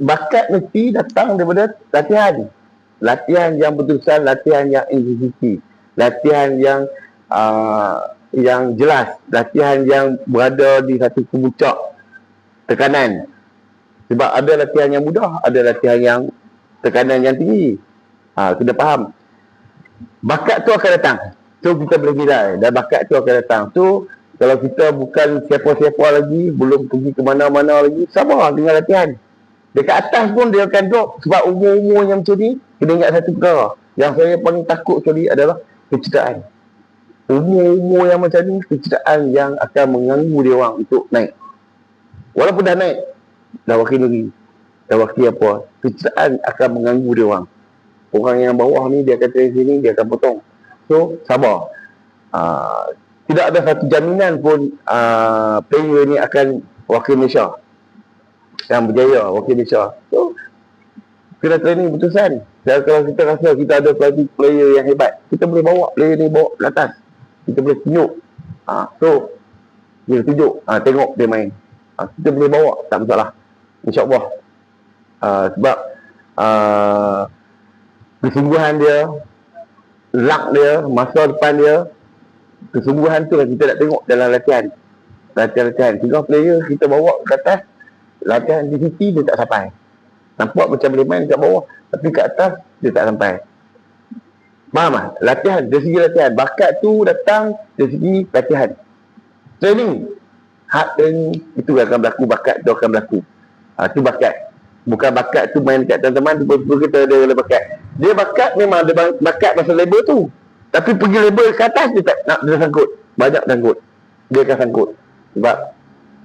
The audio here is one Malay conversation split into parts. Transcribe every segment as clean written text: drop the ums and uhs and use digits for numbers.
bakat mesti datang daripada latihan. Latihan yang berterusan, latihan yang intensity, latihan yang jelas, latihan yang berada di satu kemuncak tekanan. Sebab ada latihan yang mudah, ada latihan yang tekanan yang tinggi. Kena faham. Bakat tu akan datang. So kita boleh nilai, dan bakat tu akan datang. So kalau kita bukan siapa-siapa lagi, belum pergi ke mana-mana lagi, sabar dengan latihan. Dekat atas pun dia akan drop. Sebab umur-umur yang macam ni, kena ingat satu perkara. Yang saya paling takut sekali adalah kecederaan. Umur-umur yang macam ni, kecederaan yang akan mengganggu dia orang untuk naik. Walaupun dah naik, dah wakil negeri, dah wakil apa, kecederaan akan mengganggu dia orang. Orang yang bawah ni, dia akan train sini, dia akan potong. So, sabar. Tidak ada satu jaminan pun player ni akan wakil Malaysia, yang berjaya wakil Malaysia. So, kena training berterusan. Dan kalau kita rasa kita ada player yang hebat, kita boleh bawa player ni bawa ke atas. Kita boleh tunjuk. So, dia tunjuk, tengok dia main. Kita boleh bawa, tak masalah. InsyaAllah. Sebab kesungguhan dia, luck dia, masa depan dia, kesungguhan tu lah kita nak tengok dalam latihan. Latihan-latihan. Tiga player kita bawa ke atas, latihan di sisi dia tak sampai. Nampak macam boleh main kat bawah, tapi kat atas dia tak sampai. Faham tak? Latihan, dari segi latihan. Bakat tu datang dari segi latihan. Training, hard training, itu akan berlaku. Bakat tu akan berlaku. Itu bakat. Bukan bakat tu main kat teman-teman, tu kita ada bakat. Dia bakat memang ada bakat pasal label tu. Tapi pergi label ke atas, dia tak nak, dia sangkut. Banyak sangkut. Dia akan sangkut. Sebab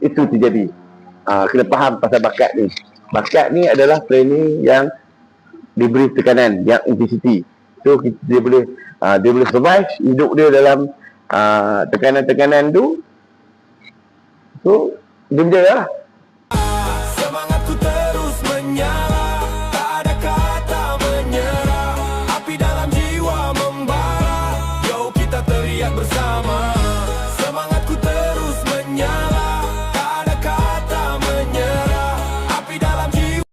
itu terjadi. Kena faham pasal bakat ni. Bakat ni adalah training yang diberi tekanan, yang intensity. So dia boleh survive hidup dia dalam tekanan-tekanan tu. So dia berjaya lah. Semangatku terus menyala, tak ada kata menyerah. Api dalam jiwa membara, yo kita teriak bersama.